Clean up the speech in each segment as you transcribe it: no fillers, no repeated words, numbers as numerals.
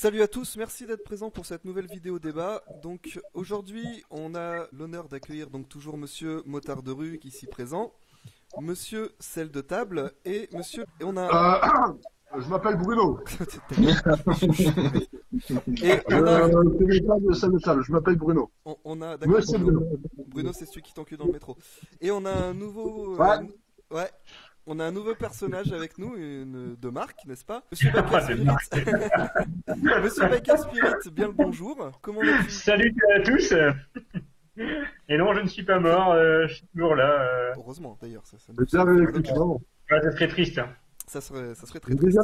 Salut à tous, merci d'être présents pour cette nouvelle vidéo débat. Donc aujourd'hui, on a l'honneur d'accueillir donc toujours Monsieur Motard de rue ici présent, Monsieur Selle de table et Monsieur. Et on a. Je m'appelle Bruno. Et on a. Je m'appelle Bruno. On a. D'accord. Bruno, c'est celui qui t'encule dans le métro. Et on a un nouveau. Ouais. On a un nouveau personnage avec nous, de marque, n'est-ce pas? Monsieur Biker Spirit. Monsieur Biker Spirit, bien le bonjour. Comment vas-tu? Salut à tous. Et non, je ne suis pas mort, je suis toujours là. Heureusement, d'ailleurs. Ça serait triste. Ça serait très triste.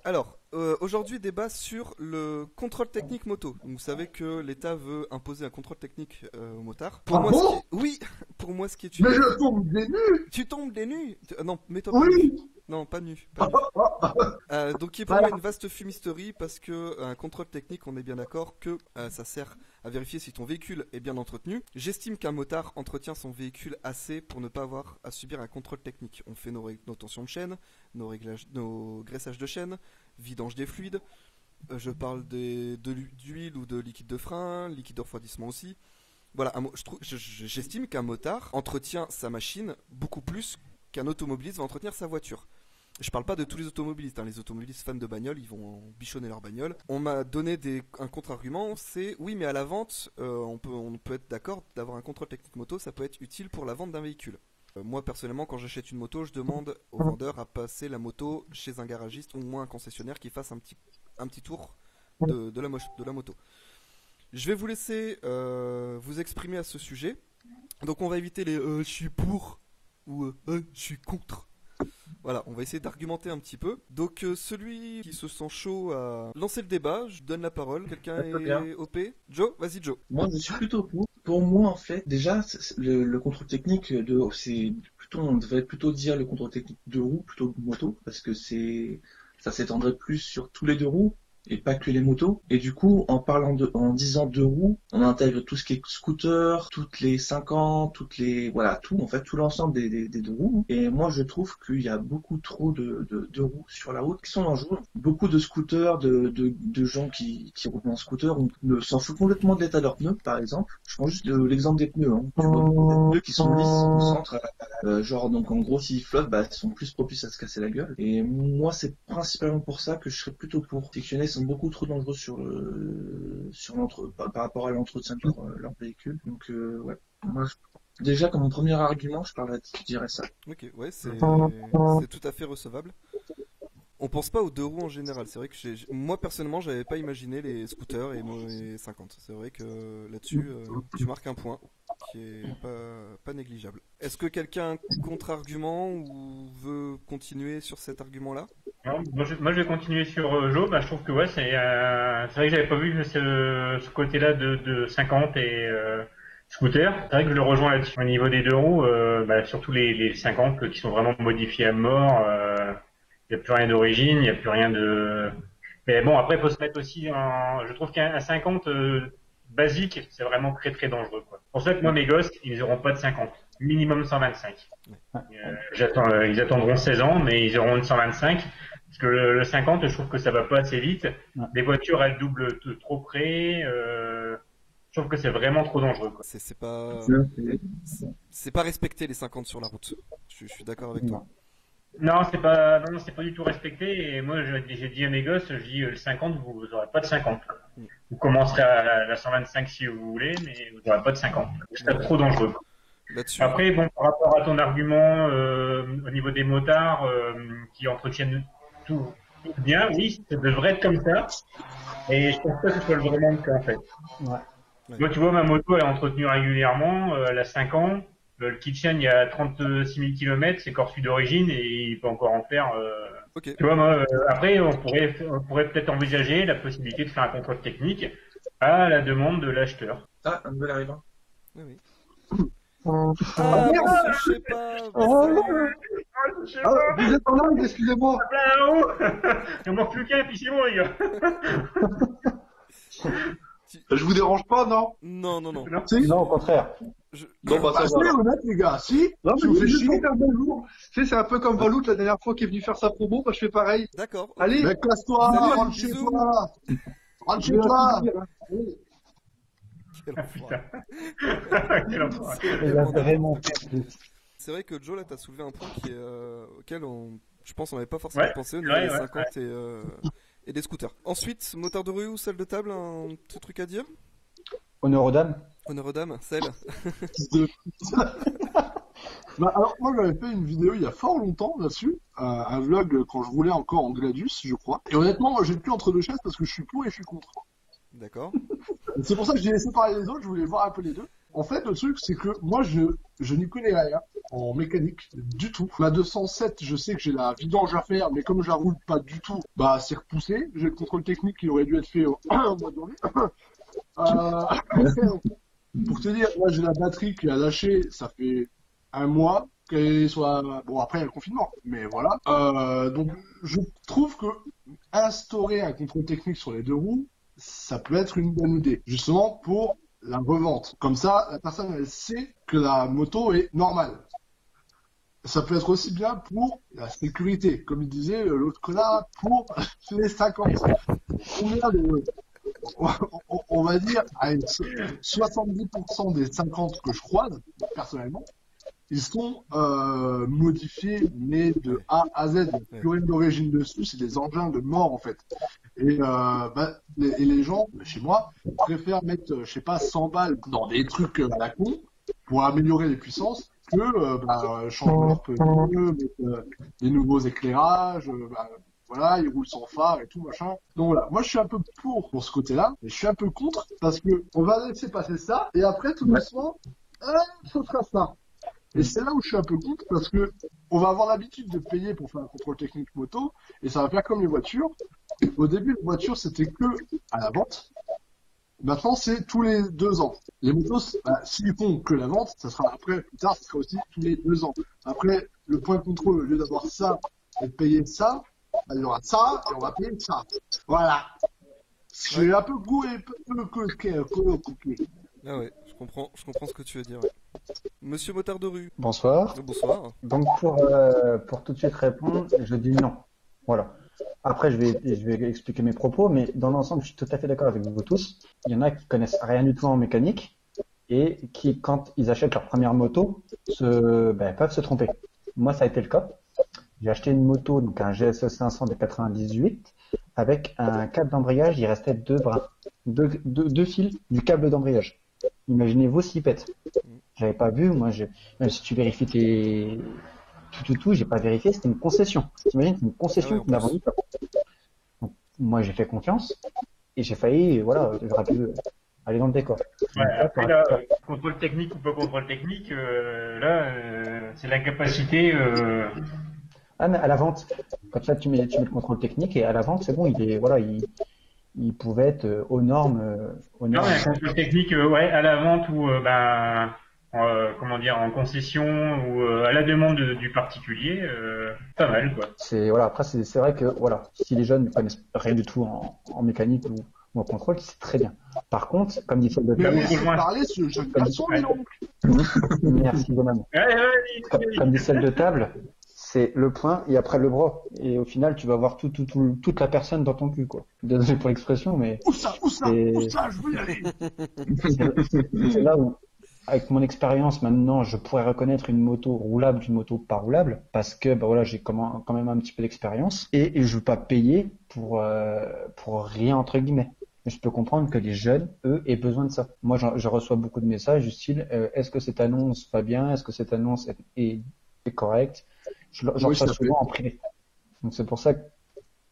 Alors, aujourd'hui, débat sur le contrôle technique moto. Donc, vous savez que l'État veut imposer un contrôle technique aux motards. Pour moi, oui, pour moi, ce qui est une... Mais je tombe des nues. Tu tombes des nues. Non, mets-toi pas nu. Non, pas nu. Donc, qui est pour moi une vaste fumisterie parce que un contrôle technique, on est bien d'accord que ça sert à vérifier si ton véhicule est bien entretenu. J'estime qu'un motard entretient son véhicule assez pour ne pas avoir à subir un contrôle technique. On fait nos tensions de chaîne, nos graissages de chaîne, vidange des fluides. Je parle d'huile ou de liquide de frein, liquide de refroidissement aussi. Voilà, j'estime qu'un motard entretient sa machine beaucoup plus qu'un automobiliste va entretenir sa voiture. Je parle pas de tous les automobilistes, hein. Les automobilistes fans de bagnole, ils vont bichonner leur bagnole. On m'a donné un contre-argument, c'est oui, mais à la vente, on peut être d'accord d'avoir un contrôle technique moto, ça peut être utile pour la vente d'un véhicule. Moi personnellement, quand j'achète une moto, je demande au vendeur à passer la moto chez un garagiste ou au moins un concessionnaire qui fasse un petit tour de la moto. Je vais vous laisser vous exprimer à ce sujet. Donc on va éviter les je suis pour ou je suis contre. Voilà, on va essayer d'argumenter un petit peu. Donc celui qui se sent chaud à lancer le débat, je donne la parole. Quelqu'un est OP? Joe, vas-y Joe. Moi je suis plutôt pour. Pour moi en fait, déjà le contrôle technique c'est plutôt, on devrait plutôt dire le contrôle technique de roues plutôt que de moto, parce que ça s'étendrait plus sur tous les deux roues et pas que les motos. Et du coup, en disant deux roues, on intègre tout ce qui est scooter, toutes les 50, tout en fait, tout l'ensemble des deux roues. Et moi, je trouve qu'il y a beaucoup trop de roues sur la route qui sont dangereux. Beaucoup de scooters, de gens qui roulent en scooter, on s'en fout complètement de l'état de leurs pneus, par exemple. Je prends juste l'exemple des pneus, hein. Tu vois, des pneus qui sont lisses au centre, genre, donc en gros, s'ils flottent, ils sont plus propices à se casser la gueule. Et moi, c'est principalement pour ça que je serais plutôt pour sectionner. Sont beaucoup trop dangereux par rapport à l'entretien de leur véhicule. Donc ouais, moi déjà comme mon premier argument, je dirais ça. Ok, ouais, c'est tout à fait recevable. On pense pas aux deux roues en général. C'est vrai que moi personnellement, j'avais pas imaginé les scooters et les 50. C'est vrai que là-dessus, tu marques un point qui est pas négligeable. Est-ce que quelqu'un a un contre-argument ou veut continuer sur cet argument-là? Moi je vais continuer sur Joe. Je trouve que ouais, c'est vrai que j'avais pas vu ce côté-là de 50 et scooter. C'est vrai que je le rejoins là-dessus. Au niveau des deux roues, surtout les 50 qui sont vraiment modifiés à mort. Il n'y a plus rien d'origine, il n'y a plus rien de... Mais bon, après, il faut se mettre aussi Je trouve qu'un 50 basique, c'est vraiment très très dangereux, quoi. Pour ça que moi, mes gosses, ils n'auront pas de 50. Minimum 125. Ils attendront 16 ans, mais ils auront une 125. Parce que le 50, je trouve que ça va pas assez vite. Les voitures, elles doublent trop près. Je trouve que c'est vraiment trop dangereux, quoi. C'est pas respecter les 50 sur la route. Je suis d'accord avec toi. Non, c'est pas du tout respecté. Et moi, j'ai dit à mes gosses, je dis le 50, vous aurez pas de 50. Vous commencerez à la 125 si vous voulez, mais vous n'aurez pas de 50. C'est trop dangereux. Après, bon, par rapport à ton argument au niveau des motards qui entretiennent tout bien, oui, ça devrait être comme ça. Et je pense pas que ce soit vraiment le cas en fait. Ouais. Moi, tu vois, ma moto elle est entretenue régulièrement, elle a 5 ans. Le kitchen, il y a 36 000 km, c'est Corsu d'origine et il peut encore en faire. Okay. Tu vois, moi, après, on pourrait peut-être envisager la possibilité de faire un contrôle technique à la demande de l'acheteur. Ah, un nouvel arrivant. Oui. Je sais pas. Vous êtes en langue, excusez-moi. Il ne manque plus qu'un, puis c'est bon, les gars. Je vous dérange pas, non? Non. Si non, au contraire. Bon, bah, ça C'est va. honnête, les gars. Si, Non, je vous mais fais juste chier. pour faire bonjour. Tu sais, c'est un peu comme Valout la dernière fois qui est venu faire sa promo, bah, je fais pareil. D'accord. ok. Allez, Mais casse-toi, Salut, rentre chez bisous. toi. Rentre chez je vais toi. dire, hein. Quel Ah, enfoiré. putain. Quel enfoiré. C'est Il va vraiment vraiment faire plus. C'est vrai que Joe, là, t'as soulevé un point auquel je pense on n'avait pas forcément Ouais, pensé au niveau ouais, des ouais, 50 et des scooters. Ensuite, moteur de rue ou salle de table, un petit truc à dire? Honneur aux dames. Honneur aux dames, celle. Bah, alors, moi, j'avais fait une vidéo il y a fort longtemps là-dessus, un vlog quand je roulais encore en Gladius, je crois. Et honnêtement, moi, j'ai plus entre deux chaises parce que je suis pour et je suis contre. D'accord. Et c'est pour ça que j'ai laissé parler les autres, je voulais voir un peu les deux. En fait, le truc, c'est que moi, je n'y connais rien en mécanique du tout. Ma 207, je sais que j'ai la vidange à faire, mais comme je la roule pas du tout, bah, c'est repoussé. J'ai le contrôle technique qui aurait dû être fait au mois de janvier. Pour te dire, moi, j'ai la batterie qui a lâché, ça fait un mois qu'elle soit... Bon, après, il y a le confinement, mais voilà. Donc, je trouve que instaurer un contrôle technique sur les deux roues, ça peut être une bonne idée, justement pour la revente. Comme ça, la personne, elle sait que la moto est normale. Ça peut être aussi bien pour la sécurité, comme il disait l'autre connard, pour les 50. Combien de... on va dire, à 70% des 50 que je croise, personnellement, ils sont modifiés, mais de A à Z. Il n'y a plus rien d'origine dessus, c'est des engins de mort, en fait. Et les gens, chez moi, préfèrent mettre, je sais pas, 100 balles dans des trucs à la con pour améliorer les puissances que changer leur pneus, mettre des nouveaux éclairages, voilà, ils roulent sans phare et tout, machin. Donc voilà, moi je suis un peu pour ce côté-là, mais je suis un peu contre, parce que on va laisser passer ça, et après, tout doucement, ça sera ça. Et c'est là où je suis un peu contre, parce que on va avoir l'habitude de payer pour faire un contrôle technique moto, et ça va faire comme les voitures. Au début, les voitures, c'était que à la vente. Maintenant, c'est tous les 2 ans. Les motos, s'ils font que la vente, ça sera après, plus tard, ça sera aussi tous les 2 ans. Après, le point de contrôle, au lieu d'avoir ça et de payer ça, il y aura ça et on va payer ça. Voilà. J'ai un peu goût et peu coquet. Ah ouais, je comprends ce que tu veux dire. Ouais. Monsieur motard de rue. Bonsoir. Bonsoir. Donc pour tout de suite répondre, je dis non. Voilà. Après, je vais expliquer mes propos, mais dans l'ensemble, je suis tout à fait d'accord avec vous tous. Il y en a qui connaissent rien du tout en mécanique et qui, quand ils achètent leur première moto, peuvent se tromper. Moi, ça a été le cas. J'ai acheté une moto, donc un GSE 500 de 98, avec un câble d'embrayage, il restait 2 brins, deux fils du câble d'embrayage. Imaginez-vous s'il pète. J'avais pas vu, moi, même si tu vérifies tout, j'ai pas vérifié, c'était une concession. T'imagines, c'est une concession qu'on a vendue. Donc, moi, j'ai fait confiance et j'ai failli, voilà, j'aurais pu aller dans le décor. Ouais, après, là, contrôle technique ou pas contrôle technique, c'est la capacité. Ah, mais à la vente, comme ça, tu mets le contrôle technique et à la vente, c'est bon, il pouvait être aux normes. Non, mais un contrôle technique, à la vente ou en concession ou à la demande du particulier, pas mal quoi. Après c'est vrai que voilà, si les jeunes ne connaissent rien du tout en mécanique ou en contrôle, c'est très bien. Par contre, comme dit celle de table, parler ce jeune garçon, merci bonhomme. Comme dit celle de table, c'est le point et après le bras. Et au final, tu vas voir toute la personne dans ton cul, quoi. Désolé pour l'expression, mais où ça, je veux y aller. C'est là où, avec mon expérience maintenant, je pourrais reconnaître une moto roulable d'une moto pas roulable parce que j'ai quand même un petit peu d'expérience et je veux pas payer pour rien entre guillemets. Mais je peux comprendre que les jeunes, eux, aient besoin de ça. Moi, je reçois beaucoup de messages du style est-ce que cette annonce va bien, est-ce que cette annonce est correcte. J'en reçois souvent en privé. Donc c'est pour ça que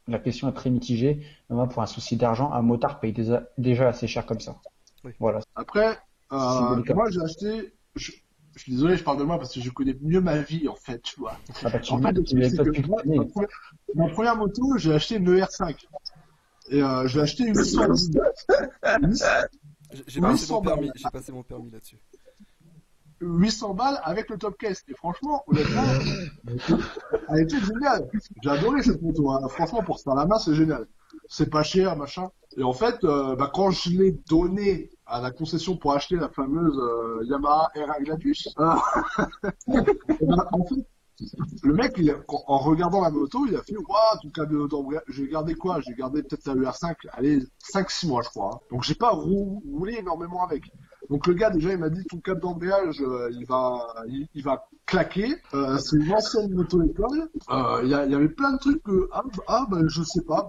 la question est très mitigée. Moi, pour un souci d'argent, un motard paye déjà assez cher comme ça. Oui. Voilà. Après, moi j'ai acheté, je suis désolé, je parle de moi parce que je connais mieux ma vie en fait, tu vois. En fait, ma première moto, j'ai acheté une ER5 et j'ai acheté une 110. J'ai passé mon permis là-dessus. 800 balles avec le top case. Et franchement, honnêtement, elle était géniale. J'ai adoré cette moto. Hein. Franchement, pour se faire la main, c'est génial. C'est pas cher, machin. Et en fait, quand je l'ai donné à la concession pour acheter la fameuse Yamaha RA Gladius, en fait, le mec, en regardant la moto, il a fait waouh, tout cas d'embrayage. J'ai gardé quoi? J'ai gardé peut-être la UR5, allez, 5-6 mois, je crois. Hein. Donc j'ai pas roulé énormément avec. Donc le gars déjà il m'a dit ton câble d'embrayage il va claquer. C'est une ancienne moto école. Il y avait plein de trucs que je sais pas.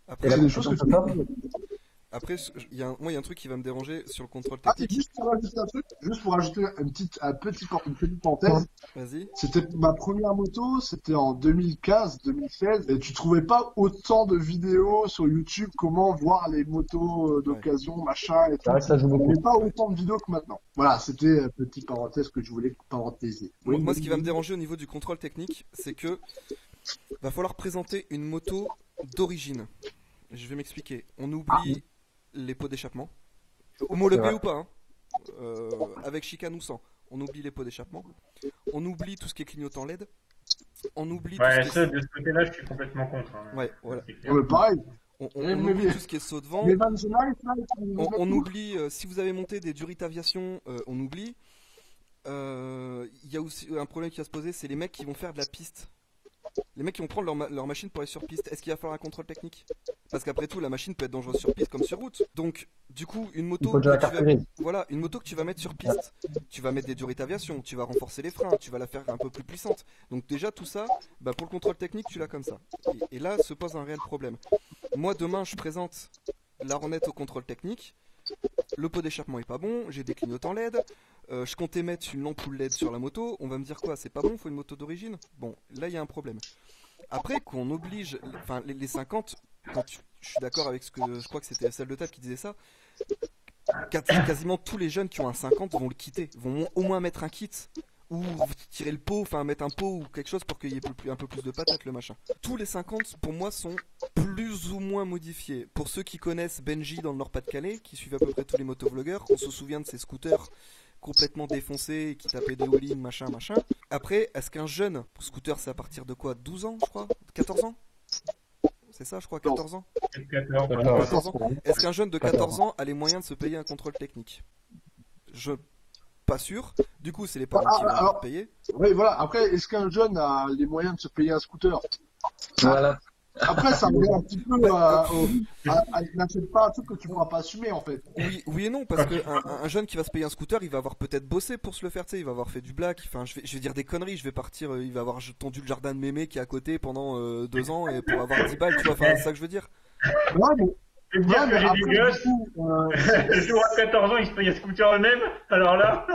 Après, Et la c'est des choses que puissance tu top Après, il y a un truc qui va me déranger sur le contrôle et technique. juste pour rajouter un truc, juste pour rajouter une petite parenthèse, Vas-y. c'était ma première moto, c'était en 2015-2016, et tu trouvais pas autant de vidéos sur YouTube comment voir les motos d'occasion, machin, et tout. C'est vrai que ça joue Il n'y beaucoup. avait pas autant de vidéos que maintenant. Voilà, c'était petite parenthèse que je voulais parenthèser. Moi, ce qui va me déranger au niveau du contrôle technique, c'est que va falloir présenter une moto d'origine. Je vais m'expliquer. On oublie les pots d'échappement. Homologué vrai. ou pas, hein. Avec chicane ou sans. On oublie les pots d'échappement. On oublie tout ce qui est clignotant LED. On oublie Ouais, tout ce qui ça, est... de ce côté-là, je suis complètement contre. Hein. Ouais, voilà. C'est clair. Ouais, pareil. On oublie tout ce qui est saut de vent. Les Van Zenith, là, On oublie, si vous avez monté des Durit Aviation, on oublie. Il y a aussi un problème qui va se poser, c'est les mecs qui vont faire de la piste. Les mecs qui vont prendre leur machine pour aller sur piste. Est-ce qu'il va falloir un contrôle technique? Parce qu'après tout, la machine peut être dangereuse sur piste comme sur route. Donc, du coup, une Il moto, faut déjà la que tu carte vas... grise. voilà, une moto que tu vas mettre sur piste, tu vas mettre des Durit Aviation, tu vas renforcer les freins, tu vas la faire un peu plus puissante. Donc déjà tout ça, pour le contrôle technique, tu l'as comme ça. Et là se pose un réel problème. Moi demain, je présente la Hornet au contrôle technique. Le pot d'échappement est pas bon, j'ai des clignotants LED, je comptais mettre une ampoule LED sur la moto, on va me dire quoi, c'est pas bon, faut une moto d'origine? Bon, là il y a un problème. Après qu'on oblige, enfin les 50, je suis d'accord avec ce que, je crois que c'était celle de table qui disait ça, quasiment tous les jeunes qui ont un 50 vont le quitter, vont au moins mettre un kit, ou tirer le pot, enfin mettre un pot ou quelque chose pour qu'il y ait un peu plus de patates le machin. Tous les 50 pour moi sont plus ou moins modifiés. Pour ceux qui connaissent Benji dans le Nord-Pas-de-Calais, qui suivent à peu près tous les motovlogueurs, on se souvient de ces scooters complètement défoncés qui tapaient des wheelies, machin. Après, est-ce qu'un jeune, scooter c'est à partir de quoi, 12 ans je crois, 14 ans? C'est ça je crois, 14 ans? 14 ans. Est-ce qu'un jeune de 14 ans a les moyens de se payer un contrôle technique? Je pas sûr. Du coup, c'est les parents qui vont payer. Oui, voilà. Après, est-ce qu'un jeune a les moyens de se payer un scooter? Voilà. Après, ça revient un petit peu n'achète pas un truc que tu pourras pas assumer, en fait. Oui et non, parce que un jeune qui va se payer un scooter, il va avoir peut-être bossé pour se le faire, tu sais, il va avoir fait du black, enfin, je vais dire des conneries, je vais partir, il va avoir tendu le jardin de mémé qui est à côté pendant 2 ans et pour avoir 10 balles, tu vois, enfin, c'est ça que je veux dire. Ouais, mais... Je veux dire que j'ai après, des gosses, du coup, le jour à 14 ans, ils se payent un scooter eux-mêmes, alors là...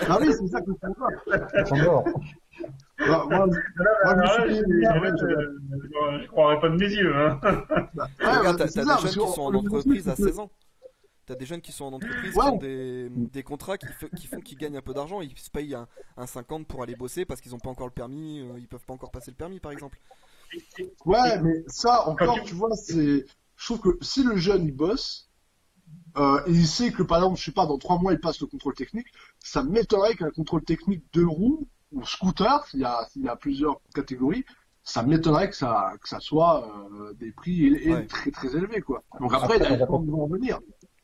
Ah oui, c'est ça que je comprends. Ils sont morts. Je croirais pas de mes yeux. Hein. Regarde, t'as des jeunes qui sont en entreprise à 16 ans. T'as des jeunes qui sont en entreprise qui ont des contrats qui font qu'ils gagnent un peu d'argent. Ils se payent un 50 pour aller bosser parce qu'ils n'ont pas encore le permis. Ils peuvent pas encore passer le permis, par exemple. Ouais, mais ça, encore, tu vois, c'est... Je trouve que si le jeune, il bosse, et il sait que, par exemple, je sais pas, dans 3 mois, il passe le contrôle technique, ça m'étonnerait qu'un contrôle technique 2 roues, ou scooter, s'il y a plusieurs catégories, ça m'étonnerait que ça soit des prix très très élevés, quoi. Donc après, il y a le temps de en venir.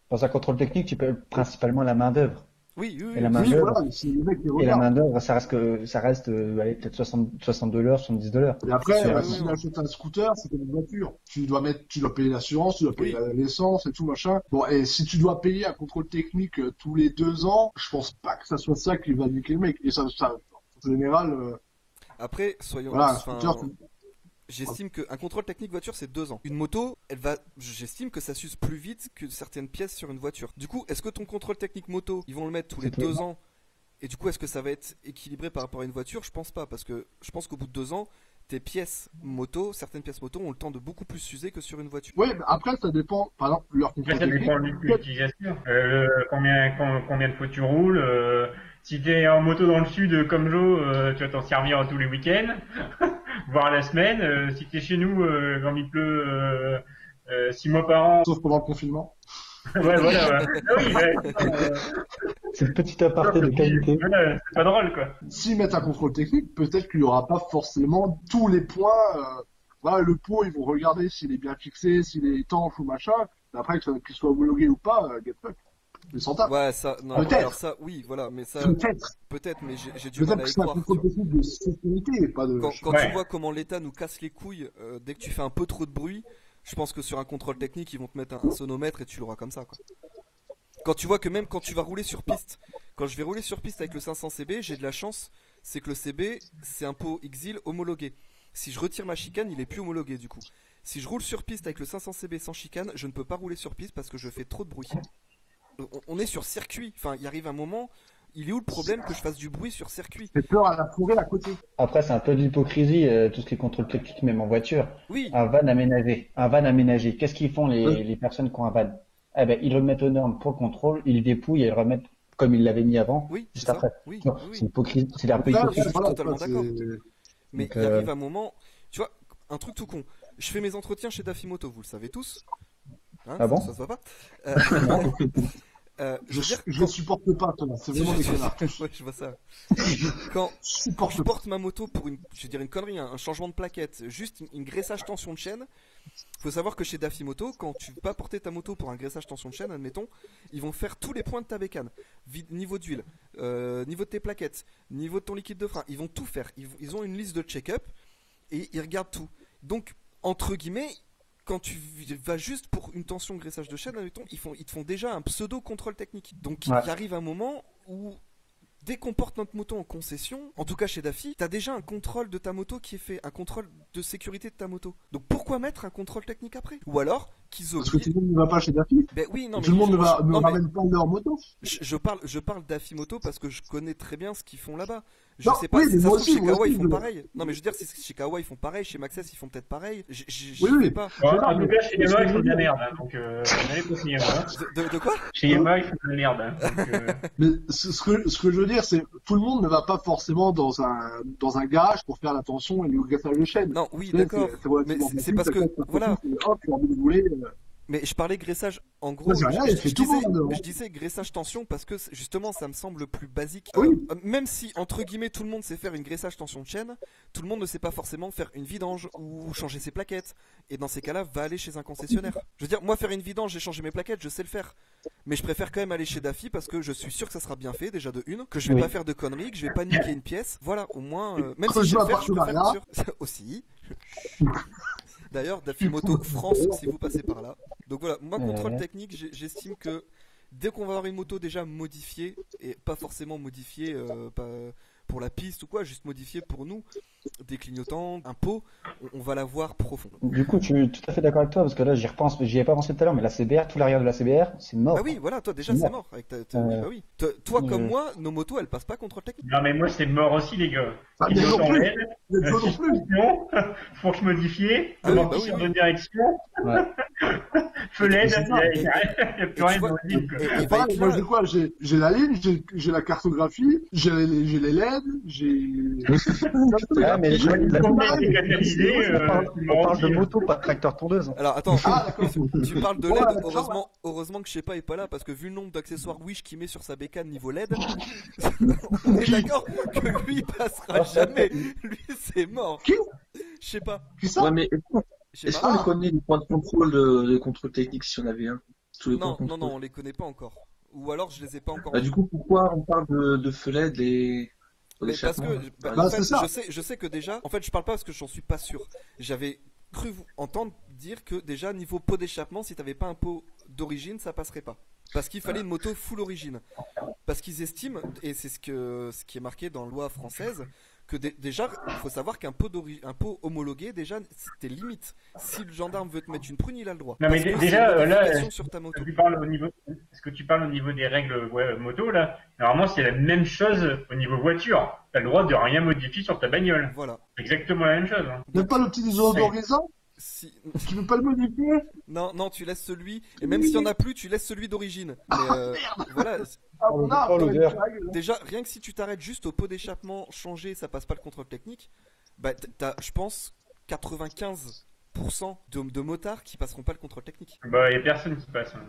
Dans un contrôle technique, tu peux pratipalement la main-d'œuvre. Oui. Et la main-d'œuvre, voilà, c'est les mecs qui et la regardent. main-d'œuvre, ça reste allez, peut-être 62 l'heure, 70 $. Et après, C'est si tu achètes un scooter, c'est comme une voiture. Tu dois payer l'assurance, tu dois payer l'essence et tout machin. Bon, et si tu dois payer un contrôle technique tous les 2 ans, je pense pas que ça soit ça qui va niquer le mec. Et ça en général, Après, soyons... voilà, un enfin, scooter, j'estime qu'un contrôle technique voiture c'est 2 ans. Une moto, j'estime que ça s'use plus vite que certaines pièces sur une voiture. Du coup, est-ce que ton contrôle technique moto, ils vont le mettre tous les 2 ans? Et du coup, est-ce que ça va être équilibré par rapport à une voiture? Je pense pas, parce que je pense qu'au bout de 2 ans, tes pièces moto, certaines pièces moto ont le temps de beaucoup plus s'user que sur une voiture. Oui, mais après, ça dépend, par exemple, leur Après, contrôle ça technique. dépend de l'utilisation. Combien de fois tu roules. Si t'es en moto dans le sud comme Joe, tu vas t'en servir tous les week-ends, voire la semaine. Si t'es chez nous, quand il pleut 6 mois par an, Sauf pendant le confinement. Ouais, voilà, ouais. Ah oui, C'est le petit aparté de qualité. voilà, c'est pas drôle, quoi. S'ils mettent un contrôle technique, peut-être qu'il n'y aura pas forcément tous les points. Voilà, le pot, ils vont regarder s'il est bien fixé, s'il est étanche ou machin. Mais après, qu'il soit homologué ou pas, get fuck. Mais sans tape. Ouais, ça, non, Peut-être. alors ça, oui, voilà, mais ça, Peut-être. mais j'ai du mal Peut-être à que y c'est un croire. contrôle technique de sécurité et pas de. Quand Ouais. tu vois comment l'État nous casse les couilles dès que tu fais un peu trop de bruit, je pense que sur un contrôle technique, ils vont te mettre un sonomètre et tu l'auras comme ça, quoi. Quand tu vois que même quand tu vas rouler sur piste, quand je vais rouler sur piste avec le 500 CB, j'ai de la chance, c'est que le CB, c'est un pot Exil homologué. Si je retire ma chicane, il est plus homologué du coup. Si je roule sur piste avec le 500 CB sans chicane, je ne peux pas rouler sur piste parce que je fais trop de bruit. On est sur circuit, enfin, il arrive un moment, il est où le problème que je fasse du bruit sur circuit? Fait peur à la forêt à côté. Après, c'est un peu de l'hypocrisie, tout ce qui est contrôle technique, même en voiture. Oui, Un van aménagé. Qu'est-ce qu'ils font les personnes qui ont un van? Eh ben, ils le mettent aux normes pour le contrôle, ils le dépouillent et ils le remettent comme ils l'avaient mis avant. oui, c'est Juste ça. après. Oui, Non, oui, oui. c'est hypocrisie, c'est un peu Après, hypocrite. suis voilà, totalement c'est- d'accord. Mais Donc, il arrive un moment, tu vois, un truc tout con. Je fais mes entretiens chez Dafimoto, vous le savez tous. Hein, Ah bon ça se voit pas. Je Je, veux dire, je supporte pas, Thomas. C'est vraiment des connards. ouais, je vois ça. Quand Je supporte je pas. porte ma moto pour je vais dire une connerie, un changement de plaquette, juste une graissage tension de chaîne. Faut savoir que chez Dafimoto, quand tu vas porter ta moto pour un graissage tension de chaîne, admettons, ils vont faire tous les points de ta bécane, niveau d'huile, niveau de tes plaquettes, niveau de ton liquide de frein. Ils vont tout faire. Ils ont une liste de check-up et ils regardent tout. Donc, entre guillemets, quand tu vas juste pour une tension graissage de chaîne, admettons, ils te font déjà un pseudo contrôle technique. Donc, il Ouais. arrive un moment où dès qu'on porte notre moto en concession, en tout cas chez Dafi, t'as déjà un contrôle de ta moto qui est fait, un contrôle de sécurité de ta moto. Donc pourquoi mettre un contrôle technique après? Ou alors qu'ils Parce que obligent. tout le monde ne va pas chez Dafi. Ben oui, non, mais Tout le monde ne non, mais ramène pas leur moto. je parle d'Afimoto parce que je connais très bien ce qu'ils font là-bas. Je Non, sais pas oui, si mais ça se moi trouve aussi, chez moi Kawa aussi, ils font je- pareil. Non, mais je veux dire, si chez Kawa ils font pareil, chez Maxxis ils font peut-être pareil. Oui, Je oui. sais pas. Bon, Non, en tout mais- cas, chez Yamaha, ils font de la merde, hein, donc n'allez pas chez Yamaha. De quoi? Chez Yamaha, ils font de la merde, hein, donc, Mais ce que je veux dire, c'est tout le monde ne va pas forcément dans un garage pour faire la tension et le graissage de chaîne. Non, oui, Tu sais, d'accord. c'est relativement Mais c'est facile, parce que, peut-être, voilà. Hop, tu as envie de rouler. Mais je parlais graissage, en gros, Ouais, c'est rien, il fait tout le monde, hein. je disais graissage tension parce que justement ça me semble plus basique. Oui. Même si, entre guillemets, tout le monde sait faire une graissage tension de chaîne, tout le monde ne sait pas forcément faire une vidange ou changer ses plaquettes. Et dans ces cas-là, va aller chez un concessionnaire. Je veux dire, moi faire une vidange, j'ai changé mes plaquettes, je sais le faire. Mais je préfère quand même aller chez Dafi parce que je suis sûr que ça sera bien fait, déjà de une, que je vais Oui. pas faire de conneries, que je vais pas niquer une pièce. Voilà, au moins, même si Creuse je sais un le faire, je préfère partenariat. être sûr. Aussi. D'ailleurs, Dafimoto France, si vous passez par là. Donc voilà, moi, contrôle Ouais. technique, j'estime que dès qu'on va avoir une moto déjà modifiée, et pas forcément modifiée pas pour la piste ou quoi, juste modifiée pour nous, des clignotants, un pot, on va la voir profond. Du coup, je suis tout à fait d'accord avec toi, parce que là, j'y repense, j'y ai pas pensé tout à l'heure, mais la CBR, tout l'arrière de la CBR, c'est mort. Ah oui, voilà, toi déjà C'est c'est mort. mort. Avec oui, bah oui. Toi comme Euh. moi, nos motos elles passent pas contrôle technique. non, mais moi, c'est mort aussi, les gars. Ah, Ils mais sont non en plus. LED, Mais toi non plus. non, faut que je modifie, Ah oui, bah amortisseur oui, oui. de direction, Ouais. feu LED, c'est il ça. n'y a plus Et rien tu de vois, mobile, quoi. et C'est va pareil, être moi là, j'ai quoi? J'ai la ligne, j'ai la cartographie, j'ai les LED, j'ai. Ah, mais Je la- comprends la- les catalysés, on parle de moto, pas de tracteur tondeuse. Alors attends, Ah, d'accord. tu parles de Ouais, LED, d'accord. heureusement que je sais pas est pas là parce que vu le nombre d'accessoires Wish qu'il met sur sa bécane niveau LED, on est d'accord que lui il passera jamais. Lui c'est mort. Qui? Je sais pas. Qui ça? Ouais, mais Je sais est-ce pas. qu'on les connaît, les points de contrôle de contrôle technique, si on avait un? Tous les points Non, de contrôle. on les connaît pas encore. Ou alors je les ai pas encore. Bah, du coup, pourquoi on parle de feu LED et Mais parce que d'échappement, en Bah, fait, c'est ça. je sais que déjà, en fait, je parle pas parce que j'en suis pas sûr. J'avais cru vous entendre dire que déjà niveau pot d'échappement, si t'avais pas un pot d'origine, ça passerait pas. Parce qu'il fallait une moto full origine. Parce qu'ils estiment, et c'est ce qui est marqué dans la loi française, que déjà, il faut savoir qu'un pot homologué, déjà, c'était limite. Si le gendarme veut te mettre une prune, il a le droit. Non, mais Parce que déjà, c'est une là, modification sur ta moto. Est-ce que tu parles au niveau des règles moto, là? Normalement, c'est la même chose au niveau voiture. T'as le droit de rien modifier sur ta bagnole. Voilà. Exactement la même chose, hein. Même pas le petit désodorisant? Si... Tu veux pas le modifier? Non, tu laisses celui. Et même s'il y en a plus, tu laisses celui d'origine. Mais voilà. Ah, Oh, on a, oh, l'odeur. Déjà, rien que si tu t'arrêtes juste au pot d'échappement changé, ça passe pas le contrôle technique. Bah, t'as, je pense, 95% de motards qui passeront pas le contrôle technique. Bah, y a personne qui passe, hein.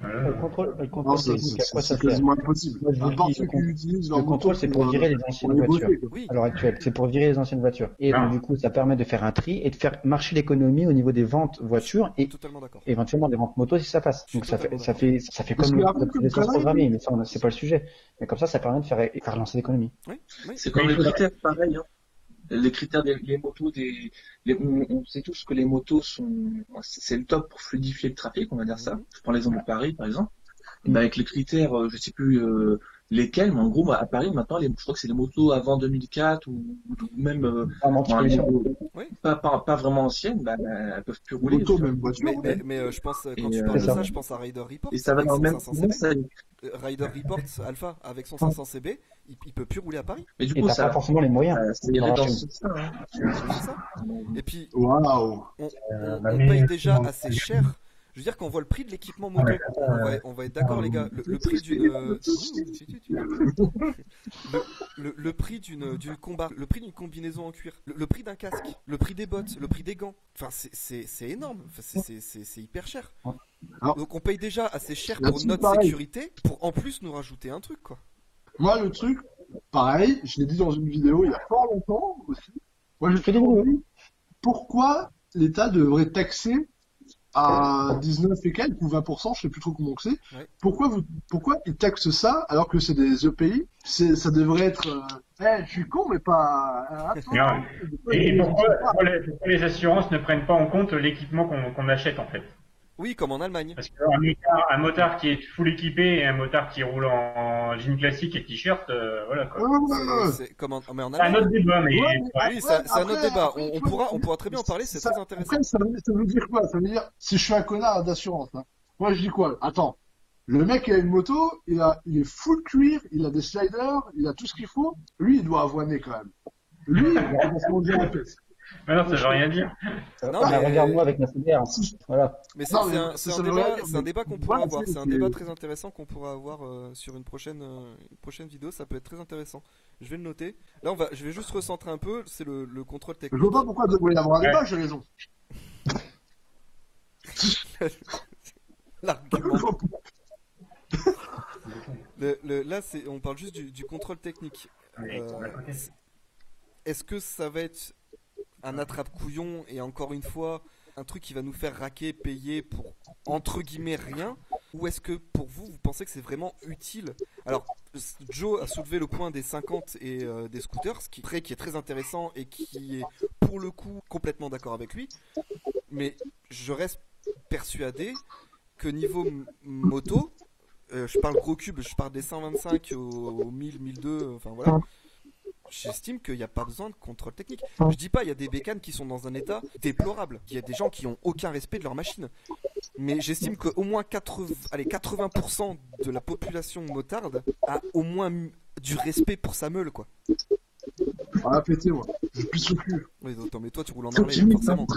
Le contrôle Non, technique, à quoi ça c'est sert? quasiment impossible. Moi, je vous À part dis, ceux qui utilisent leur le contrôle, moto c'est pour virer les anciennes les voitures. bosser, quoi. Oui. À l'heure actuelle, c'est pour virer les anciennes voitures. Et donc, du coup, ça permet de faire un tri et de faire marcher l'économie au niveau des ventes voitures et Totalement d'accord. éventuellement des ventes moto si ça passe. Je suis Donc ça totalement fait Parce comme que après, l'obsolescence comme programmée, mais ça, c'est pas le sujet. Mais comme ça permet de faire lancer l'économie. Oui, oui. C'est comme les critères, pareil. Hein. Les critères des motos, on sait tous que les motos c'est le top pour fluidifier le trafic, on va dire ça. Je prends l'exemple de Paris, par exemple. Et ben avec les critères, je sais plus lesquels, mais en gros, à Paris maintenant, je crois que c'est les motos avant 2004 ou même pas vraiment anciennes, bah, elles peuvent plus rouler. Moto, même voiture. Mais je pense, quand Et, tu parles de ça. ça, je pense à Rider Report. Et ça va avec dans le son même 500 CB. ça. Rider Report Alpha avec son 500 CB, il peut plus rouler à Paris. Mais du Et coup, t'as ça pas forcément les moyens. irait dans Voilà. ce sens, hein. C'est ça. Et puis, Waouh. on paye déjà assez cher. Je veux dire, quand on voit le prix de l'équipement moto, on va être d'accord, les gars. Le prix d'une le prix d'une combat, le prix d'une combinaison en cuir, le prix d'un casque, le prix des bottes, le prix des gants. Enfin, c'est énorme. Enfin, c'est hyper cher. Alors, Donc, on paye déjà assez cher pour là-dessus, notre pareil. sécurité, pour en plus nous rajouter un truc, quoi. Moi, le truc, pareil, je l'ai dit dans une vidéo il y a fort longtemps aussi. Moi, je Fais des me vidéos. demande pourquoi l'État devrait taxer à 19 et quelques ou 20%, je sais plus trop comment que c'est. Ouais. Pourquoi ils taxent ça alors que c'est des EPI? Ça devrait être, je suis con, mais pas, Et pourquoi les assurances ne prennent pas en compte l'équipement qu'on achète en fait? Oui, comme en Allemagne. Parce qu'un motard qui est full équipé et un motard qui roule en jean classique et t-shirt, voilà quoi. C'est comme mais en C'est un Allemagne. autre débat, mais Oui, c'est un autre après, débat. après, On pourra très bien en parler, c'est très intéressant. Après, ça veut dire quoi? Ça veut dire, si je suis un connard d'assurance, hein, moi je dis quoi? Attends, le mec qui a une moto, il est full cuir, il a des sliders, il a tout ce qu'il faut. Lui, il doit avoiner quand même. Lui, il va se manger la tête. mais non, ça veut rien dire. Non, mais- Regarde-moi avec ma CDR. Voilà. Mais Non, c'est ça un veut débat, rien dire, c'est un débat qu'on pourra voilà, avoir. c'est- C'est un débat très intéressant qu'on pourra avoir sur une prochaine vidéo. Ça peut être très intéressant. Je vais le noter. Là, je vais juste recentrer un peu. C'est le contrôle Je technique. vois pas pourquoi il devrait y avoir un Ouais. débat, j'ai raison. L'argument. Là, on parle juste du contrôle technique. Est-ce que ça va être un attrape-couillon et encore une fois un truc qui va nous faire raquer, payer pour entre guillemets rien, ou est-ce que pour vous pensez que c'est vraiment utile? Alors Joe a soulevé le point des 50 et des scooters, ce qui est très intéressant et qui est pour le coup complètement d'accord avec lui, mais je reste persuadé que niveau moto, je parle gros cube, je parle des 125 au 1000, 1002, enfin voilà. J'estime qu'il n'y a pas besoin de contrôle technique. Je dis pas, il y a des bécanes qui sont dans un état déplorable. Il y a des gens qui ont aucun respect de leur machine. Mais j'estime qu'au moins 80% de la population motarde a au moins du respect pour sa meule, quoi. Ah, pété, moi. Je pisse le cul. Oui, attends, mais toi tu roules en Harley, forcément.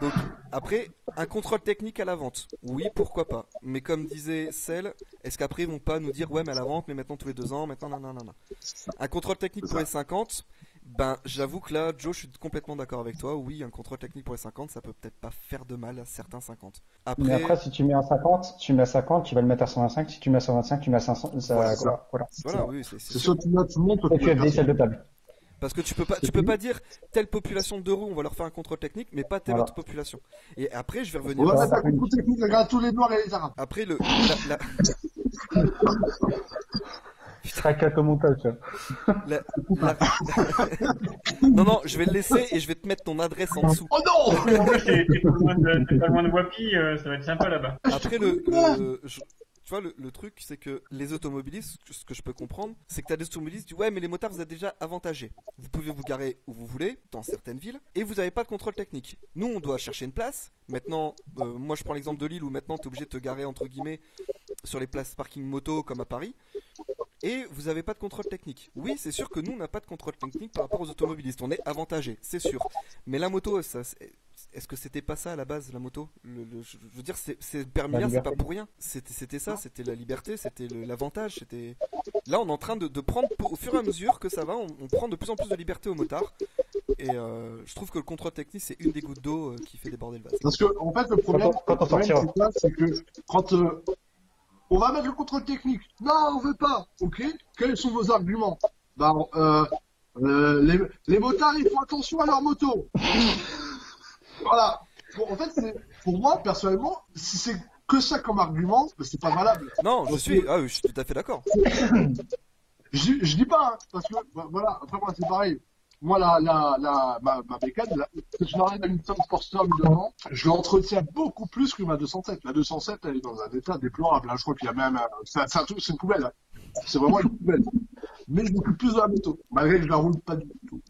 Donc, après, un contrôle technique à la vente. Oui, pourquoi pas. Mais comme disait Cell, est-ce qu'après ils vont pas nous dire ouais, mais à la vente, mais maintenant tous les 2 ans, maintenant nanana. Un contrôle technique pour les 50, ben j'avoue que là, Joe, je suis complètement d'accord avec toi. Oui, un contrôle technique pour les 50, ça peut peut-être pas faire de mal à certains 50. Mais après, si tu mets un 50, tu mets à 50, tu vas le mettre à 125. Si tu mets à 125, tu mets à 500. Voilà, oui, c'est C'est sûr. soit tu notes tout le monde, soit Et tu tu as notes des salles de table. Parce que tu peux pas dire telle population de roues, on va leur faire un contrôle technique, mais pas telle Voilà. autre population. Et après, je vais On revenir. va mettre un coup technique, regarde tous les noirs et les arabes. Après Je traque à ton montage, tu vois. Non, je vais le laisser et je vais te mettre ton adresse en dessous. Oh non! En plus, t'es pas loin de Wapi, ça va être sympa là-bas. Après, tu vois, le truc, c'est que les automobilistes, ce que je peux comprendre, c'est que t'as des automobilistes qui disent ouais, mais les motards, vous êtes déjà avantagés. Vous pouvez vous garer où vous voulez, dans certaines villes, et vous n'avez pas de contrôle technique. Nous, on doit chercher une place. Maintenant, moi, je prends l'exemple de Lille où maintenant, t'es obligé de te garer, entre guillemets, sur les places parking moto, comme à Paris. Et vous n'avez pas de contrôle technique. Oui, c'est sûr que nous, on n'a pas de contrôle technique par rapport aux automobilistes. On est avantagés, c'est sûr. Mais la moto, est-ce que c'était pas ça à la base, la moto? Je veux dire, c'est permis, c'est pas pour rien. C'était ça, c'était la liberté, c'était l'avantage. Là, on est en train de prendre, au fur et à mesure que ça va, on prend de plus en plus de liberté aux motards. Et je trouve que le contrôle technique, c'est une des gouttes d'eau qui fait déborder le vase. Parce que, en fait, le problème, c'est que quand on va mettre le contrôle technique, non, on veut pas, ok, quels sont vos arguments? Les motards, ils font attention à leur moto. Voilà. En fait, pour moi, personnellement, si c'est que ça comme argument, c'est pas valable. Non, je suis tout à fait d'accord. Je dis pas, hein, parce que, voilà, après moi, c'est pareil. Moi, ma bécane, c'est une Harley Davidson Sportster 1200. Je l'entretiens beaucoup plus que ma 207. La 207, elle est dans un état déplorable. Hein. Je crois qu'il y a même, c'est une poubelle. Hein. C'est vraiment une poubelle. Mais je m'occupe plus de la moto, malgré que je la roule pas du tout.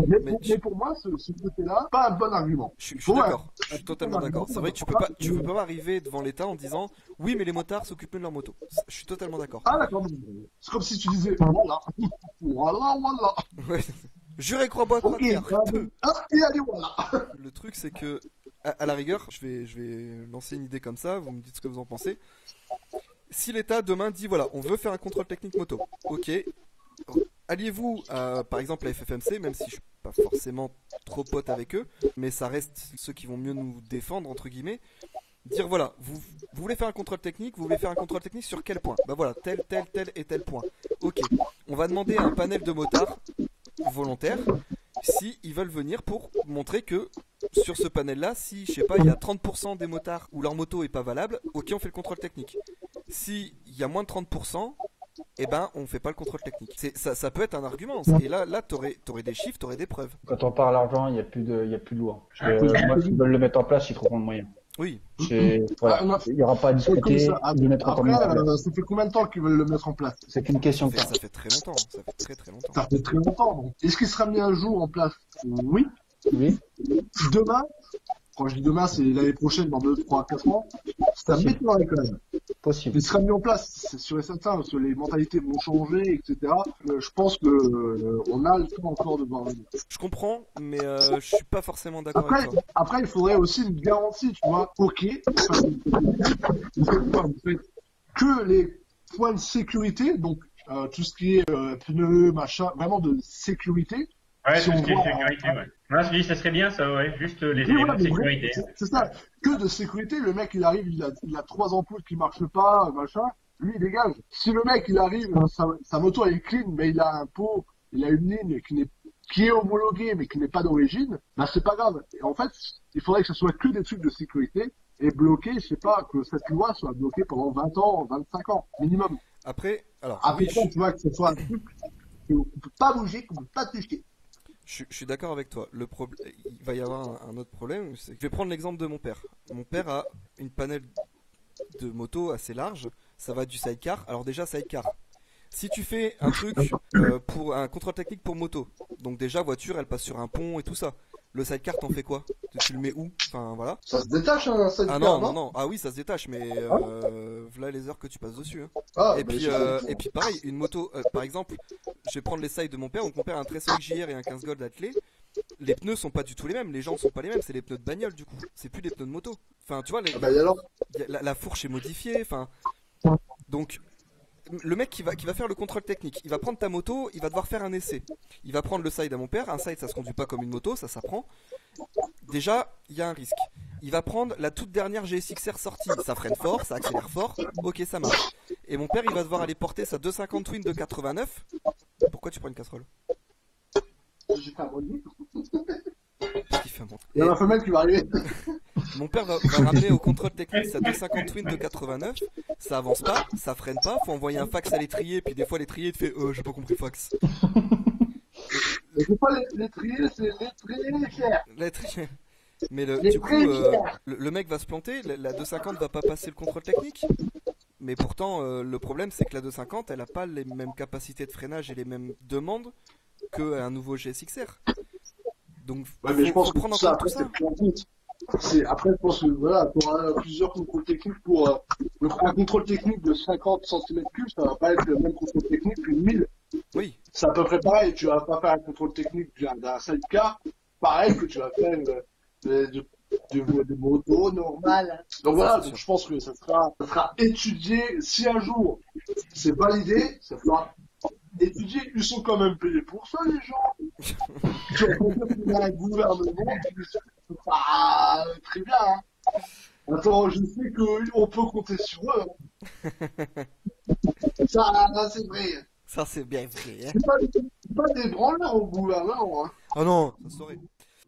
Mais pour moi, ce côté-là, pas un bon argument. Je suis d'accord. Je suis totalement d'accord. C'est vrai que tu peux pas arriver devant l'État en disant oui, mais les motards s'occupent de leur moto. Je suis totalement d'accord. Ah d'accord. C'est comme si tu disais voilà. Ouais. Juré croix-bois croix terre. Et allez voilà. Le truc c'est que à la rigueur, je vais lancer une idée comme ça. Vous me dites ce que vous en pensez. Si l'État demain dit voilà, on veut faire un contrôle technique moto, ok. Alliez-vous par exemple à FFMC, même si je suis pas forcément trop pote avec eux, mais ça reste ceux qui vont mieux nous défendre entre guillemets. Dire voilà, vous voulez faire un contrôle technique, vous voulez faire un contrôle technique sur quel point? Bah voilà, tel et tel point. Ok, on va demander à un panel de motards volontaires si ils veulent venir pour montrer que sur ce panel-là, si je sais pas, il y a 30% des motards où leur moto est pas valable, ok, on fait le contrôle technique. Si il y a moins de 30%, eh ben, on fait pas le contrôle technique. Ça peut être un argument. Et là, t'aurais des chiffres, t'aurais des preuves. Quand on parle argent, il y a plus de loi. Moi, s'ils veulent le mettre en place, ils trouveront le moyen. Oui. Voilà. Il n'y aura pas à discuter de mettre en place. Ça fait combien de temps qu'ils veulent le mettre en place? C'est qu'une question de temps. Ça fait très longtemps. Ça fait très longtemps. Ça fait très longtemps. Donc. Est-ce qu'il sera mis un jour en place? Oui. Demain, quand je dis demain, c'est l'année prochaine, dans 2, 3, 4 ans, c'est un météorite quand même. Possible. Il sera mis en place, c'est sûr et certain, parce que les mentalités vont changer, etc. Je pense que on a le temps encore de voir venir. Je comprends, mais je suis pas forcément d'accord avec toi. Après, il faudrait aussi une garantie, tu vois. Ok, vous faites que les points de sécurité, donc tout ce qui est pneus, machin, vraiment de sécurité. Ouais, tout ce qui est sécurité, ouais. Non, je dis, ça serait bien, ça, ouais, juste les éléments de sécurité. C'est ça, que de sécurité, le mec, il arrive, il a 3 ampoules qui marchent pas, machin, lui, il dégage. Si le mec, il arrive, sa moto, elle est clean, mais il a un pot, il a une ligne qui est homologuée, mais qui n'est pas d'origine, bah, c'est pas grave. Et en fait, il faudrait que ce soit que des trucs de sécurité, et bloqué, je sais pas, que cette loi soit bloquée pendant 20 ans, 25 ans, minimum. Après, oui, tu vois, que ce soit un truc qu'on peut pas bouger, qu'on peut pas toucher. Je suis d'accord avec toi. Il va y avoir un autre problème. Je vais prendre l'exemple de mon père. Mon père a une panel de moto assez large. Ça va du sidecar. Alors déjà, sidecar. Si tu fais un truc pour un contrôle technique pour moto, donc déjà voiture, elle passe sur un pont et tout ça. Le sidecar, t'en fais quoi? Tu le mets où? Enfin voilà. Ça se détache un sidecar. Ah non. Ah oui, ça se détache, mais voilà les heures que tu passes dessus. Hein. Et puis pareil, une moto, par exemple, je vais prendre les sides de mon père. Donc mon père a un 13 JR et un 15 Gold attelé. Les pneus sont pas du tout les mêmes, les jantes sont pas les mêmes, c'est les pneus de bagnole du coup. C'est plus des pneus de moto. Enfin tu vois, la fourche est modifiée. Enfin donc. Le mec qui va faire le contrôle technique, il va prendre ta moto, il va devoir faire un essai. Il va prendre le side à mon père, un side ça se conduit pas comme une moto, ça s'apprend. Déjà, il y a un risque. Il va prendre la toute dernière GSX-R sortie, ça freine fort, ça accélère fort, ok ça marche. Et mon père il va devoir aller porter sa 250 Twin de 89. Pourquoi tu prends une casserole? J'ai fait un bonnet. Il y a ma femelle qui va arriver. Mon père va ramener au contrôle technique sa 250 Twin de 89, ça avance pas, ça freine pas, faut envoyer un fax à l'étrier, puis des fois l'étrier te fait j'ai pas compris fax. C'est pas l'étrier, c'est l'étrier. Mais du coup, le mec va se planter, la 250 va pas passer le contrôle technique. Mais pourtant, le problème c'est que la 250, elle a pas les mêmes capacités de freinage et les mêmes demandes qu'un nouveau GSX-R. Donc, mais je pense que prendre en compte tout ça. Après, je pense que voilà, tu auras plusieurs contrôles techniques pour un contrôle technique de 50 cm3, ça va pas être le même contrôle technique qu'une 1000. Oui. C'est à peu près pareil. Tu vas pas faire un contrôle technique d'un sidecar, pareil que tu vas faire de moto normale. Donc voilà, donc je pense que ça sera étudié. Si un jour c'est validé, ça fera Et tu dis, ils sont quand même payés pour ça, les gens. Tu as un gouvernement qui ah, très bien. Hein. Attends, je sais qu'on peut compter sur eux. Hein. Ça, c'est vrai. Ça, c'est bien vrai. Hein. C'est pas des branleurs au gouvernement. Hein. Ah non, ça saurait.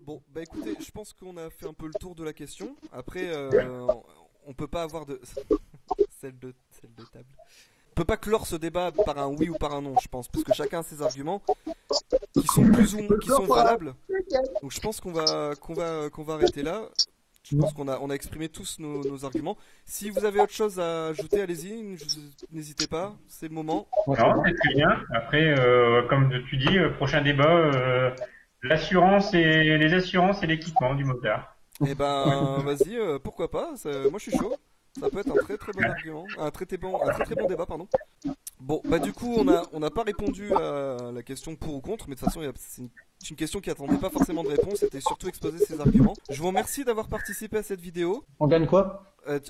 Bon, bah écoutez, je pense qu'on a fait un peu le tour de la question. Après, on peut pas avoir de... celle de table. On peut pas clore ce débat par un oui ou par un non, je pense, parce que chacun a ses arguments qui sont qui sont valables. Donc je pense qu'on va arrêter là. Je pense qu'on a exprimé tous nos arguments. Si vous avez autre chose à ajouter, allez-y, n'hésitez pas, c'est le moment. Non, c'est très bien. Après, comme tu dis, prochain débat, l'assurance et les assurances et l'équipement du motard. Eh ben, vas-y, pourquoi pas, moi je suis chaud. Ça peut être un très très bon argument, un très très bon débat, pardon. Bon, bah du coup, on n'a pas répondu à la question pour ou contre, mais de toute façon, c'est une question qui attendait pas forcément de réponse, c'était surtout exposer ses arguments. Je vous remercie d'avoir participé à cette vidéo. On gagne quoi? Non,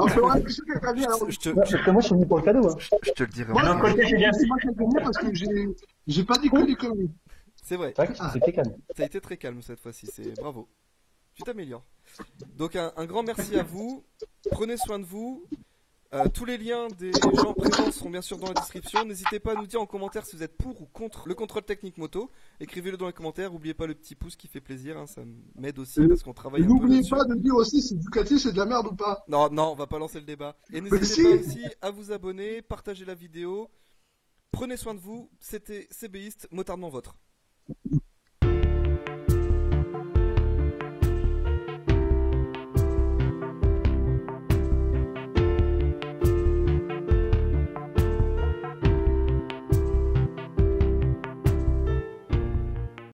c'est vrai, que c'est très bien. Parce que moi, je suis venu pour le cadeau. Hein. Je te le dirai. Moi, c'est moi qui ai gagné parce que j'ai pas dit que des conneries. C'est vrai. C'est vrai que c'était calme. Ça a été très calme cette fois-ci, c'est bravo. Tu t'améliores. Donc un grand merci à vous. Prenez soin de vous. Tous les liens des gens présents seront bien sûr dans la description. N'hésitez pas à nous dire en commentaire si vous êtes pour ou contre le contrôle technique moto. Écrivez-le dans les commentaires. N'oubliez pas le petit pouce qui fait plaisir. Hein, ça m'aide aussi parce qu'on travaille un peu. N'oubliez pas de dire aussi si Ducati c'est de la merde ou pas. Non, on va pas lancer le débat. Et n'hésitez pas aussi à vous abonner, partager la vidéo. Prenez soin de vous. C'était CBiste, motardement vôtre.